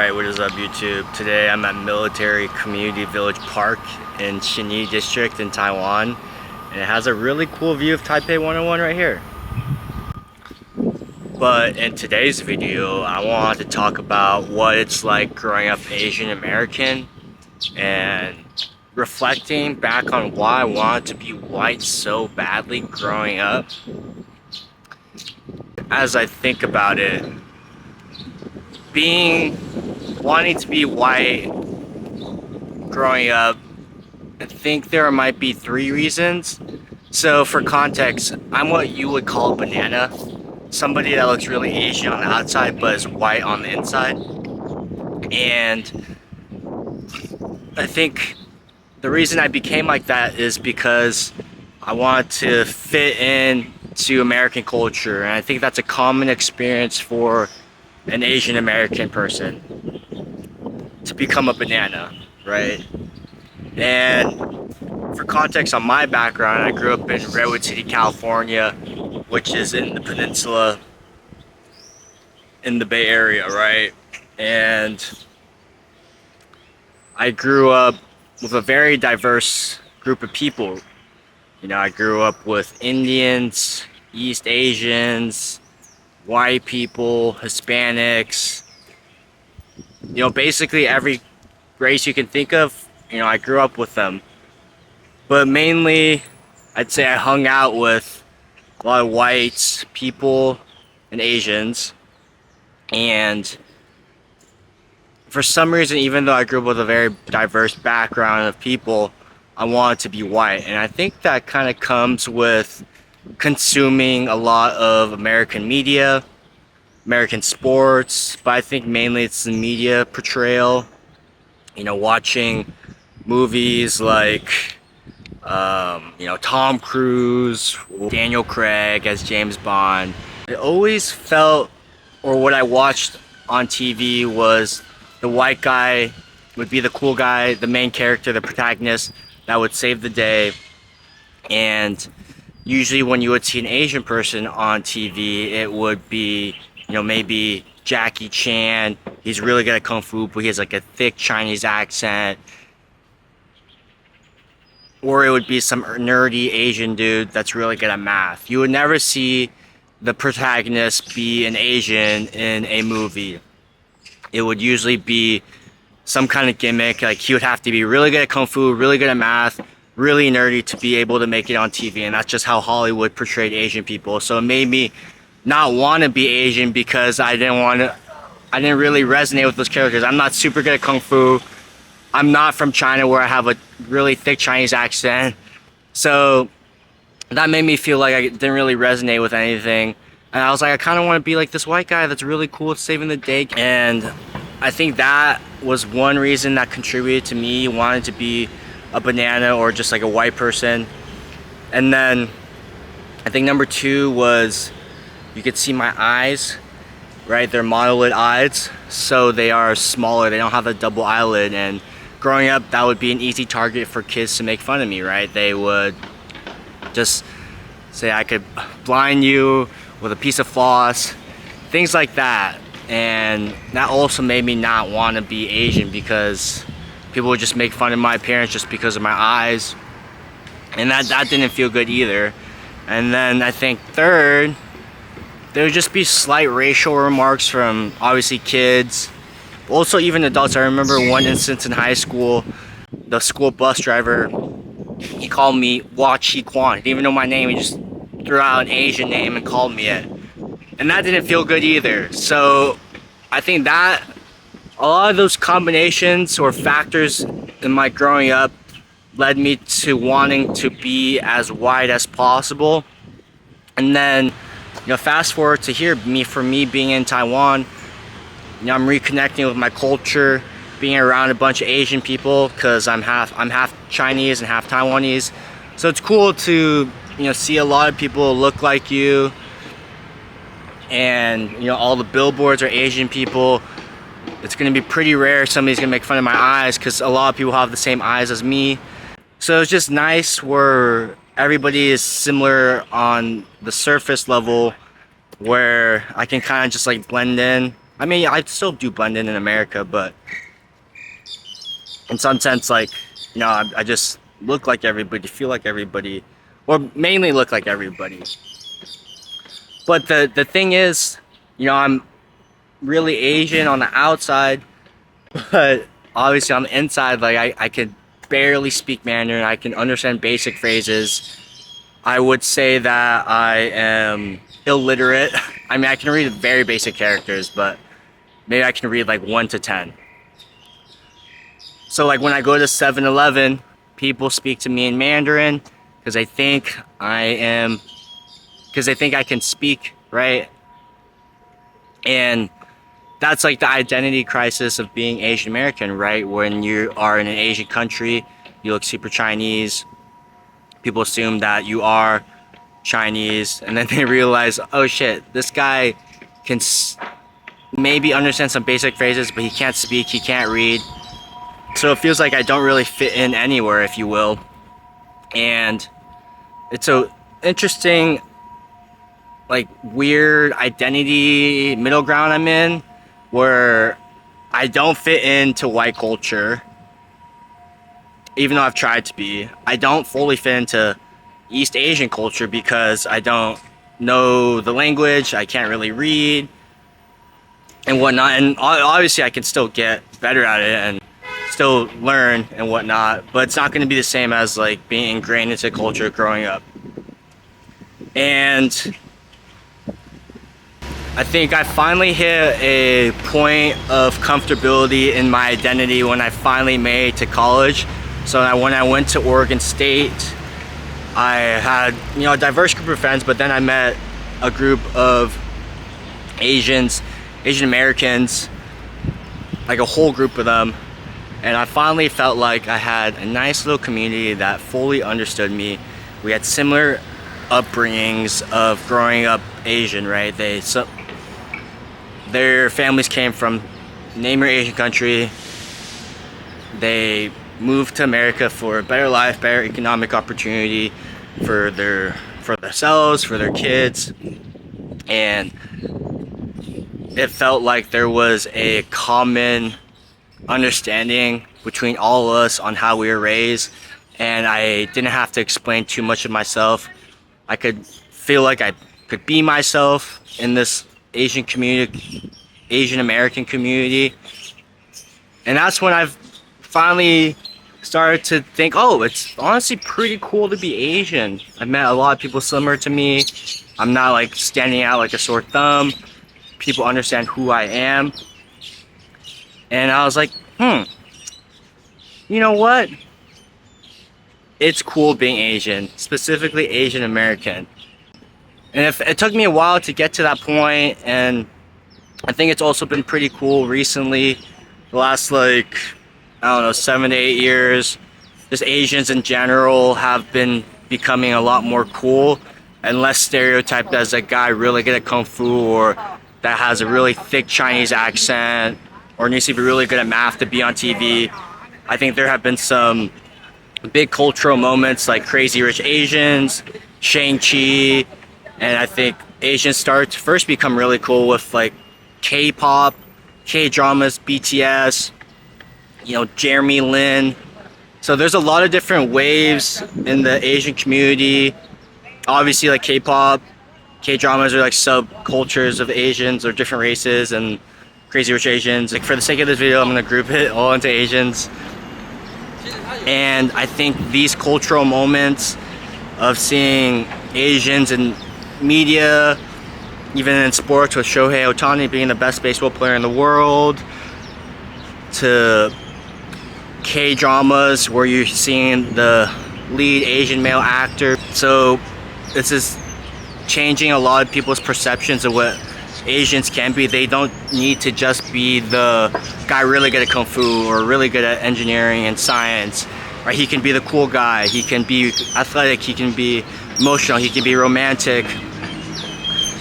Alright, what is up YouTube? Today I'm at Military Community Village Park in Xinyi District in Taiwan, and it has a really cool view of Taipei 101 right here. But in today's video, I want to talk about what it's like growing up Asian American and reflecting back on why I wanted to be white so badly growing up. As I think about it, wanting to be white growing up, I think there might be 3 reasons. So for context, I'm what you would call a banana. Somebody that looks really Asian on the outside but is white on the inside. And I think the reason I became like that is because I wanted to fit in to American culture, and I think that's a common experience for an Asian American person to become a banana, right? And for context on my background, I grew up in Redwood City, California, which is in the peninsula in the Bay Area, right? And I grew up with a very diverse group of people. You know, I grew up with Indians, East Asians, white people, Hispanics, you know, basically every race you can think of, you know, I grew up with them. But mainly, I'd say I hung out with a lot of white people and Asians. And for some reason, even though I grew up with a very diverse background of people, I wanted to be white. And I think that kind of comes with consuming a lot of American media, American sports, but I think mainly it's the media portrayal. You know, watching movies like, you know, Tom Cruise, Daniel Craig as James Bond. It always felt, or what I watched on TV was the white guy would be the cool guy, the main character, the protagonist that would save the day. And usually when you would see an Asian person on TV, it would be, you know, maybe Jackie Chan. He's really good at Kung Fu, but he has like a thick Chinese accent. Or it would be some nerdy Asian dude that's really good at math. You would never see the protagonist be an Asian in a movie. It would usually be some kind of gimmick, like he would have to be really good at Kung Fu, really good at math, really nerdy to be able to make it on TV, and that's just how Hollywood portrayed Asian people. So it made me not want to be Asian because I didn't really resonate with those characters. I'm not super good at Kung Fu. I'm not from China where I have a really thick Chinese accent. So that made me feel like I didn't really resonate with anything. And I was like, I kind of want to be like this white guy that's really cool at saving the day. And I think that was one reason that contributed to me wanting to be a banana or just like a white person. And then I think number 2 was you could see my eyes, right? They're monolid eyes, so they are smaller. They don't have a double eyelid. And growing up, that would be an easy target for kids to make fun of me, right? They would just say I could blind you with a piece of floss, things like that. And that also made me not want to be Asian because people would just make fun of my appearance just because of my eyes. And that didn't feel good either. And then I think third, there would just be slight racial remarks from obviously kids, also even adults. I remember one instance in high school, the school bus driver, he called me Hua Chi Kwan. He didn't even know my name, he just threw out an Asian name and called me it. And that didn't feel good either. So I think that a lot of those combinations or factors in my growing up led me to wanting to be as white as possible. And then, you know, fast forward to here, for me being in Taiwan, you know, I'm reconnecting with my culture, being around a bunch of Asian people because I'm half Chinese and half Taiwanese. So it's cool to, you know, see a lot of people look like you, and you know, all the billboards are Asian people. It's gonna be pretty rare somebody's gonna make fun of my eyes because a lot of people have the same eyes as me. So it's just nice where everybody is similar on the surface level, where I can kind of just like blend in. I mean, I still do blend in America, but in some sense, like, you know, I just look like everybody, feel like everybody, or mainly look like everybody. But the thing is, you know, I'm really Asian on the outside, but obviously on the inside, like I could barely speak Mandarin. I can understand basic phrases. I would say that I am illiterate. I mean, I can read very basic characters, but maybe I can read like 1 to 10. So like when I go to 7-Eleven, people speak to me in Mandarin because they think because they think I can speak, right? And that's like the identity crisis of being Asian American, right? When you are in an Asian country, you look super Chinese. People assume that you are Chinese, and then they realize, oh shit, this guy can maybe understand some basic phrases, but he can't speak, he can't read. So it feels like I don't really fit in anywhere, if you will. And it's a interesting, like, weird identity middle ground I'm in, where I don't fit into white culture, even though I've tried to be. I don't fully fit into East Asian culture because I don't know the language, I can't really read and whatnot. And obviously I can still get better at it and still learn and whatnot, but it's not going to be the same as like being ingrained into culture growing up. And I think I finally hit a point of comfortability in my identity when I finally made it to college. So when I went to Oregon State, I had, you know, a diverse group of friends, but then I met a group of Asian Americans, like a whole group of them. And I finally felt like I had a nice little community that fully understood me. We had similar upbringings of growing up Asian, right? Their families came from, name your Asian country. They moved to America for a better life, better economic opportunity for themselves, for their kids. And it felt like there was a common understanding between all of us on how we were raised, and I didn't have to explain too much of myself. I could feel like I could be myself in this Asian American community. And that's when I've finally started to think, oh, it's honestly pretty cool to be Asian. I've met a lot of people similar to me. I'm not like standing out like a sore thumb. People understand who I am. And I was like, you know what? It's cool being Asian, specifically Asian American. And it took me a while to get to that point, and I think it's also been pretty cool recently. The last, like, I don't know, 7 to 8 years, just Asians in general have been becoming a lot more cool and less stereotyped as a guy really good at Kung Fu, or that has a really thick Chinese accent, or needs to be really good at math to be on TV. I think there have been some big cultural moments like Crazy Rich Asians, Shang-Chi, and I think Asians started to first become really cool with like K-pop, K-dramas, BTS, you know, Jeremy Lin. So there's a lot of different waves in the Asian community. Obviously, like K-pop, K-dramas are like subcultures of Asians or different races, and Crazy Rich Asians. Like, for the sake of this video, I'm gonna group it all into Asians. And I think these cultural moments of seeing Asians in media, even in sports with Shohei Ohtani being the best baseball player in the world, to K-dramas where you're seeing the lead Asian male actor. So this is changing a lot of people's perceptions of what Asians can be. They don't need to just be the guy really good at Kung Fu or really good at engineering and science. Right? He can be the cool guy. He can be athletic. He can be emotional. He can be romantic.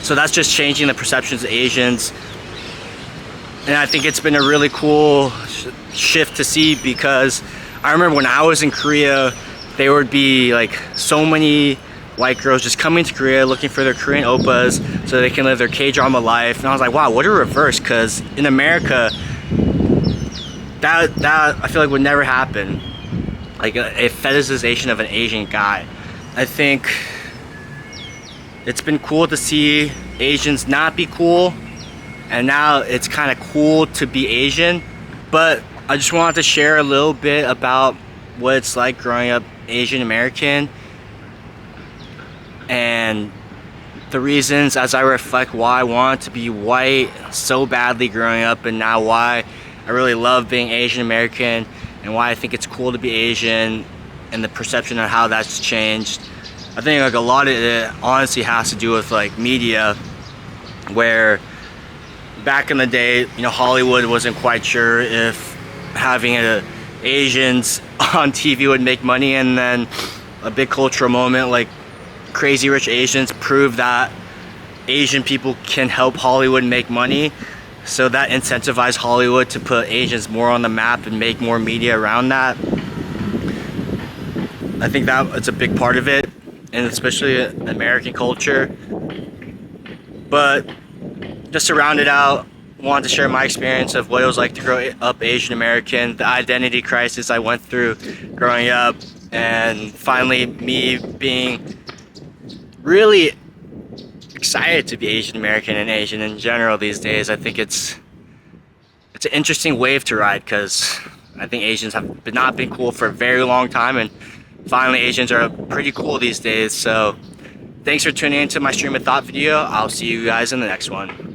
So that's just changing the perceptions of Asians. And I think it's been a really cool shift to see, because I remember when I was in Korea, there would be like so many white girls just coming to Korea looking for their Korean oppas so they can live their K-drama life. And I was like, wow, what a reverse, because in America, that I feel like would never happen. Like a fetishization of an Asian guy. I think it's been cool to see Asians not be cool, and now it's kind of cool to be Asian. But I just wanted to share a little bit about what it's like growing up Asian American, and the reasons as I reflect why I want to be white so badly growing up, and now why I really love being Asian American, and why I think it's cool to be Asian, and the perception of how that's changed. I think like a lot of it honestly has to do with like media, where back in the day, you know, Hollywood wasn't quite sure if having Asians on TV would make money, and then a big cultural moment like Crazy Rich Asians proved that Asian people can help Hollywood make money. So that incentivized Hollywood to put Asians more on the map and make more media around that. I think that it's a big part of it, and especially American culture. But just to round it out, I wanted to share my experience of what it was like to grow up Asian American, the identity crisis I went through growing up, and finally me being really excited to be Asian American and Asian in general these days. I think it's an interesting wave to ride, because I think Asians have not been cool for a very long time, and finally Asians are pretty cool these days. So thanks for tuning into my stream of thought video. I'll see you guys in the next one.